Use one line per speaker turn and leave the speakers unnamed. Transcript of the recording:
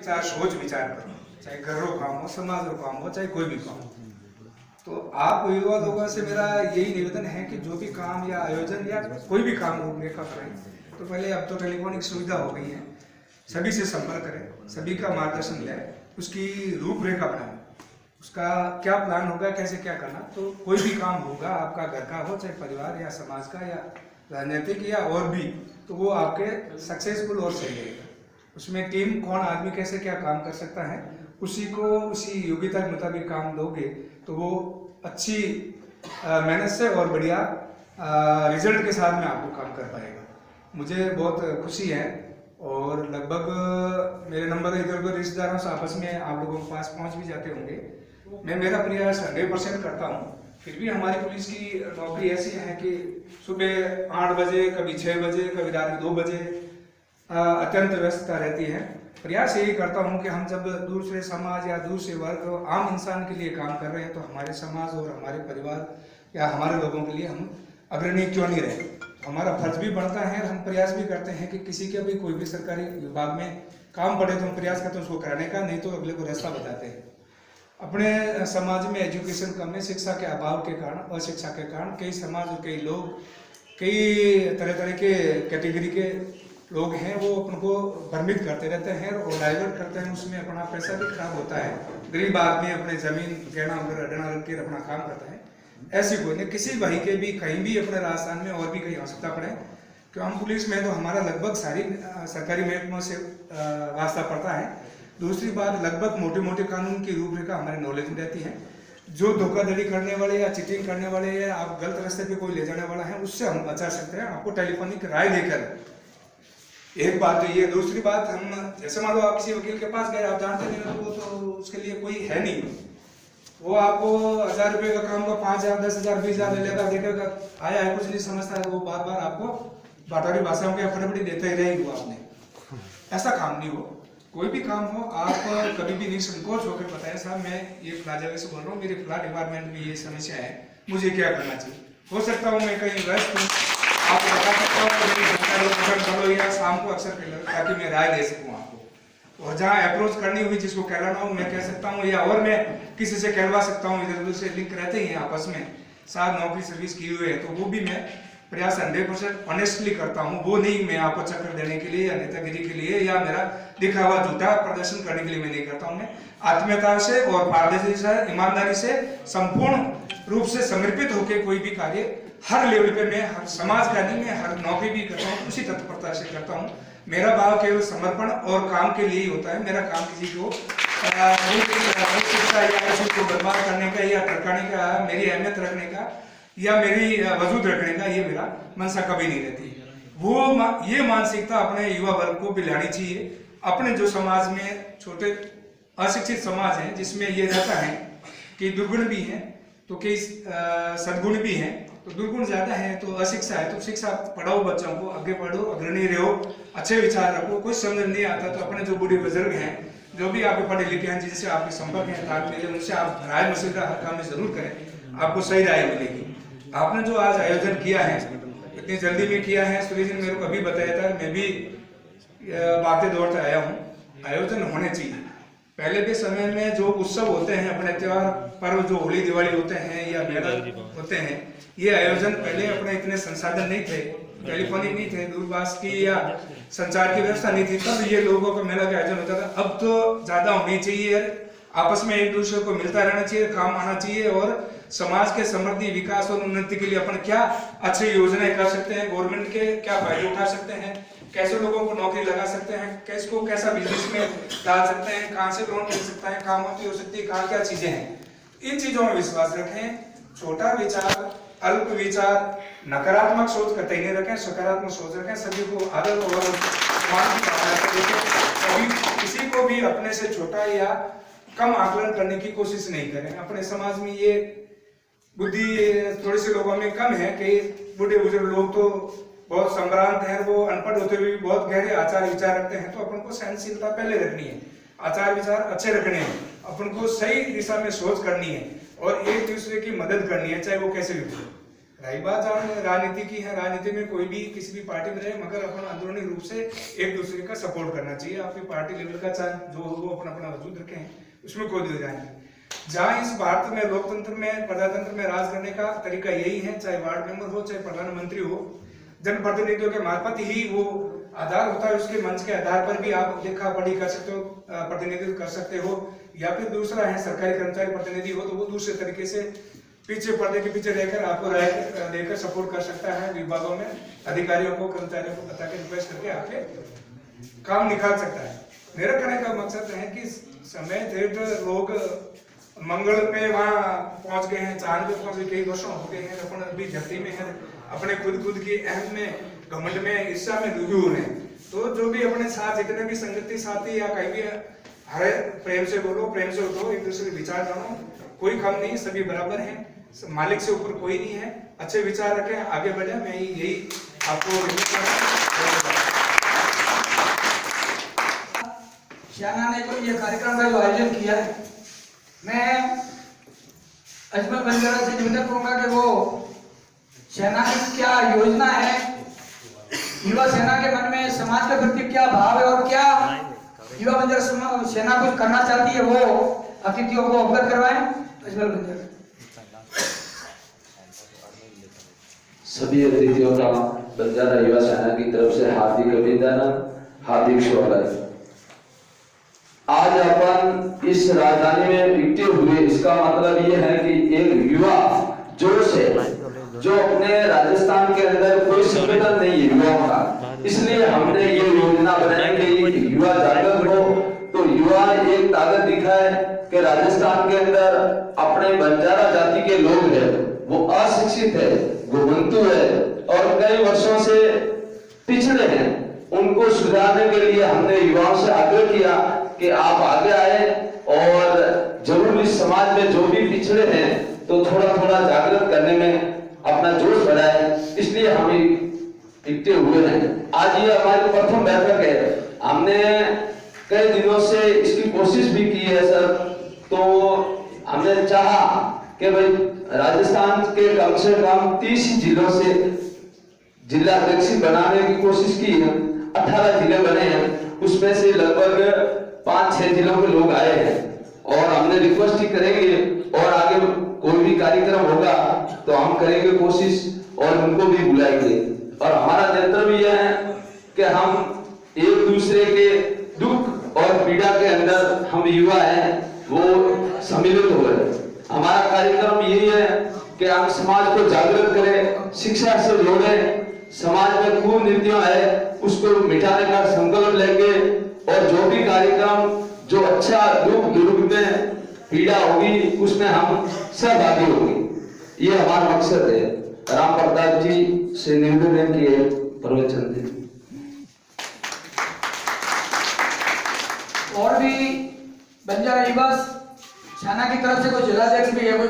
चार सोच विचार करो, चाहे घर रो काम हो, समाज रो काम हो, चाहे कोई भी काम हो। तो आप युवा लोगों से मेरा यही निवेदन है कि जो भी काम या आयोजन या कोई भी काम रूपरेखा करें, तो पहले अब तो टेलीफोनिक सुविधा हो गई है, सभी से संपर्क करें, सभी का मार्गदर्शन लें, उसकी रूपरेखा बनाएं, उसका क्या प्लान होगा, कैसे क्या करना। तो कोई भी काम होगा, आपका घर का हो, चाहे परिवार या समाज का या राजनीतिक या और भी, तो वो आपके सक्सेसफुल और सही रहेगा। उसमें टीम कौन आदमी कैसे क्या काम कर सकता है, उसी को उसी योग्यता के मुताबिक काम दोगे तो वो अच्छी मेहनत से और बढ़िया रिजल्ट के साथ में आपको काम कर पाएगा। मुझे बहुत खुशी है और लगभग मेरे नंबर इधर उधर रिश्तेदारों से आपस में आप लोगों के पास पहुंच भी जाते होंगे। मैं मेरा प्रयास 100% करता हूं। फिर भी हमारी पुलिस की नौकरी ऐसी है कि सुबह 8 बजे, कभी 6 बजे, कभी रात में 2 बजे अत्यंत व्यस्तता रहती है। प्रयास यही करता हूं कि हम जब दूसरे समाज या दूसरे वर्ग आम इंसान के लिए काम कर रहे हैं तो हमारे समाज और हमारे परिवार या हमारे लोगों के लिए हम अग्रणी क्यों नहीं रहे। हमारा फर्ज भी बनता है और हम प्रयास भी करते हैं कि किसी के भी कोई भी सरकारी विभाग में काम पड़े तो हम प्रयास करते हैं उसको कराने का, नहीं तो अगले को रास्ता बताते हैं। अपने समाज में एजुकेशन कम है, शिक्षा के अभाव के कारण, अशिक्षा के कारण कई समाज और कई लोग, कई तरह तरह के कैटेगरी के लोग हैं, वो अपन को भ्रमित करते रहते हैं और डाइवर्ट करते हैं, उसमें अपना पैसा भी खराब होता है। गरीब आदमी अपने जमीन गहना अडना रख के अपना काम करता है। ऐसी कोई नहीं, किसी भाई के भी कहीं भी अपने राजस्थान में और भी कहीं आवश्यकता पड़े, क्यों हम पुलिस में तो हमारा लगभग सारी सरकारी महकमों से वास्ता पड़ता है। दूसरी बात, लगभग मोटे मोटे कानून की रूपरेखा हमारे नॉलेज में रहती है। जो धोखाधड़ी करने वाले या चीटिंग करने वाले या आप गलत रास्ते पे कोई ले जाने वाला है, उससे हम बचा सकते हैं आपको टेलीफोनिक राय देकर। एक बात तो ये। दूसरी बात, हम जैसे मान लो आप किसी वकील के पास गए, आप जानते नहीं हो तो उसके लिए कोई है नहीं, वो आपको 1000 रुपये का काम को 5000, 10,000, 20,000 ले लेगा, देखेगा आया है कुछ नहीं समझता है, वो बार बार आपको बाटारी भाषाओं के फटाफट देते ही रहेंगे आपने। ऐसा काम नहीं हो। कोई भी काम हो आप कभी भी निसंकोच होकर बताएं, साहब मैं ये फला जगह से बोल रहा हूँ, मेरे फला डिपार्टमेंट में ये समस्या है, मुझे क्या करना चाहिए। हो सकता हूँ मैं कहीं व्यस्त हूँ, आप बता सकता हूँ मेरी जानकारी करो या शाम को अक्सर कर लो, ताकि मैं राय दे सकूँ आपको। और जहाँ अप्रोच करनी हुई, जिसको कहलाना हो मैं कह सकता हूँ, या और मैं किसी से कहलवा सकता हूँ, इधर उधर से लिंक रहते ही हैं आपस में, साथ नौकरी सर्विस की हुई है, तो वो भी मैं प्रयास 100% ऑनेस्टली करता हूँ। वो नहीं मैं आपको चक्कर देने के लिए या नेतागिरी के लिए या मेरा दिखावा झूठा प्रदर्शन करने के लिए मैं नहीं करता हूँ। मैं आत्मीयता से और पारदर्शी से, ईमानदारी से, संपूर्ण रूप से समर्पित होकर कोई भी कार्य हर लेवल पे मैं हर समाज का नहीं, मैं हर नौकरी भी करता हूँ, उसी तत्परता से करता हूँ। मेरा भाव केवल समर्पण और काम के लिए ही होता है। मेरा काम किसी को शिक्षा या किसी को बर्बाद करने का या टरकाने का, मेरी अहमियत रखने का या मेरी वजूद रखने का, ये मेरा मनसा कभी नहीं रहती। वो ये मानसिकता अपने युवा वर्ग को भी लानी चाहिए। अपने जो समाज में छोटे अशिक्षित समाज है, जिसमें ये रहता है कि दुर्गुण भी हैं तो कई सद्गुण भी हैं। तो दुर्गुण ज्यादा है तो अशिक्षा है, तो शिक्षा पढ़ाओ, बच्चों को आगे पढ़ो, अग्रणी रहो, अच्छे विचार रखो। कुछ समझ नहीं आता तो अपने जो बूढ़े बुजुर्ग हैं, जो भी आपके पढ़े लिखे हैं, जिनसे आपके संपर्क है, तालमेल, उनसे आप राय मशविरा हर काम में जरूर करें, आपको सही राय मिलेगी। आपने जो आज आयोजन किया है, इतनी जल्दी में किया है, सुरेश जी ने मेरे को अभी बताया था, मैं भी बातें दौड़ते आया हूँ। आयोजन होने चाहिए। पहले के समय में जो उत्सव होते हैं, अपने त्योहार पर्व जो होली दिवाली होते हैं या मेला होते हैं, ये आयोजन पहले अपने इतने संसाधन नहीं थे, टेलीफोनिक नहीं थे, दूरभाष की या संचार की व्यवस्था नहीं थी, तब ये लोगों का मेला का आयोजन होता था। अब तो ज्यादा होनी चाहिए, आपस में एक दूसरे को मिलता रहना चाहिए, काम आना चाहिए और समाज के समृद्धि, विकास और उन्नति के लिए अपन क्या अच्छी योजनाएं कर सकते हैं, गवर्नमेंट के क्या फायदे उठा सकते हैं, कैसे लोगों को नौकरी लगा सकते हैं, कैसे कैसा बिजनेस में डाल सकते हैं, कहाँ से लोन मिल सकता है, कहाँ हो सकती है, कहाँ क्या चीजें हैं। इन चीजों में विश्वास रखें। छोटा विचार, अल्प विचार, नकारात्मक सोच कतई नहीं रखें, सकारात्मक सोच रखें। सभी को आदर और सम्मान की भावना से देखें। कभी किसी को भी अपने से छोटा या कम आकलन करने की कोशिश नहीं करें। अपने समाज में ये बुद्धि थोड़े से लोगों में कम है कि बूढ़े बुजुर्ग लोग तो बहुत संभ्रांत हैं, वो अनपढ़ होते हुए भी बहुत गहरे आचार विचार रखते हैं। तो अपन को सहनशीलता पहले रखनी है, आचार विचार अच्छे रखने हैं, अपन को सही दिशा में सोच करनी है और एक दूसरे की मदद करनी है, चाहे वो कैसे भी हो। रही बात राजनीति की है, राजनीति में कोई भी किसी भी पार्टी में रहे, मगर अपन अंदरूनी रूप से एक दूसरे का सपोर्ट करना चाहिए। आपकी पार्टी लेवल का चाहे जो हो वो अपना अपना वजूद रखे हैं, उसमें कोई दो जाए नहीं। जहाँ इस भारत में लोकतंत्र में प्रजातंत्र में राज करने का तरीका यही है, चाहे वार्ड मेंबर हो चाहे प्रधानमंत्री हो, जनप्रतिनिधियों के मार्फत ही वो आधार होता है। उसके मंच के आधार पर भी आप देखा पढ़ी कर सकते हो, प्रतिनिधित्व कर सकते हो, या फिर दूसरा है सरकारी कर्मचारी प्रतिनिधि हो तो वो दूसरे तरीके से पीछे पर्दे के पीछे रहकर आपको राय देकर सपोर्ट कर सकता है। विभागों में अधिकारियों को कर्मचारियों को बता के रिक्वेस्ट करके आपके काम निकाल सकता है। मेरा कहने का मकसद है कि समय जेठ लोग मंगल पे वहाँ पहुंच गए हैं, चांद पे पहुंच गए, कई वर्षों हो गए हैं, अपन अभी धरती में है, अपने खुद की अहम में घमंड में ईर्ष्या में डूबे हुए हैं। तो जो भी अपने साथ जितने भी संगति साथी या कहीं भी हरे प्रेम से बोलो, प्रेम से उठो, एक दूसरे के विचार जानो, कोई कम नहीं, सभी बराबर हैं, मालिक से ऊपर कोई नहीं है। अच्छे विचार रखें, आगे बढ़े, मैं यही आपको
श्याना ने कोई ये कार्यक्रम का जो आयोजन किया है, मैं अजमल बंजारा से निवेदन करूंगा कि वो सेना की क्या योजना है, युवा सेना के मन में समाज के प्रति क्या भाव है और क्या युवा बंजारा सेना कुछ करना चाहती है, वो अतिथियों को अवगत करवाएं। अजमल बंजारा।
सभी अतिथियों का बंजारा युवा सेना की तरफ से हार्दिक अभिनंदन, हार्दिक स्वागत। आज अपन इस राजधानी में इकट्ठे हुए, इसका मतलब ये है कि एक युवा जोश है जो अपने राजस्थान के अंदर कोई संगठन नहीं है युवाओं का, इसलिए हमने ये योजना बनाई कि युवा जागृत हो, तो युवा एक ताकत दिखाए कि राजस्थान के अंदर अपने बंजारा जाति के लोग हैं, वो अशिक्षित है, घुमंतु है और कई वर्षों से पिछड़े हैं, उनको सुधारने के लिए हमने युवाओं से आग्रह किया कि आप आगे आए और जरूर इस समाज में जो भी पिछड़े हैं तो थोड़ा थोड़ा जागृत करने में अपना जोश बढ़ाए, इसलिए हम इकट्ठे हुए हैं। आज ये हमारी प्रथम बैठक है, हमने कई दिनों से इसकी कोशिश भी की है सर, तो हमने चाहा कि भाई राजस्थान के कम से कम 30 जिलों से जिला अध्यक्ष बनाने की कोशिश की है, 18 जिले बने हैं, उसमें से लगभग 5-6 जिलों के लोग आए हैं और हमने रिक्वेस्ट ही करेंगे और आगे कोई भी कार्यक्रम होगा तो हम करेंगे कोशिश और उनको भी बुलाएंगे। और हमारा नेतृत्व यह है कि हम एक दूसरे के दुख और पीड़ा के अंदर हम युवा हैं वो सम्मिलित हो गए। हमारा कार्यक्रम यही है कि हम समाज को जागृत करें, शिक्षा से जोड़ें, समाज में कुनीतियां है उसको मिटाने का संकल्प लेंगे और जो भी कार्यक्रम जो अच्छा दुख दुर्ग में पीड़ा होगी उसमें हम सहभागी होंगे, ये हमारा मकसद है। राम प्रताप जी से निवेदन किए प्रवचन थे।
और भी बंजारा युवा सेना की तरफ से कोई जिला अध्यक्ष भी है, कोई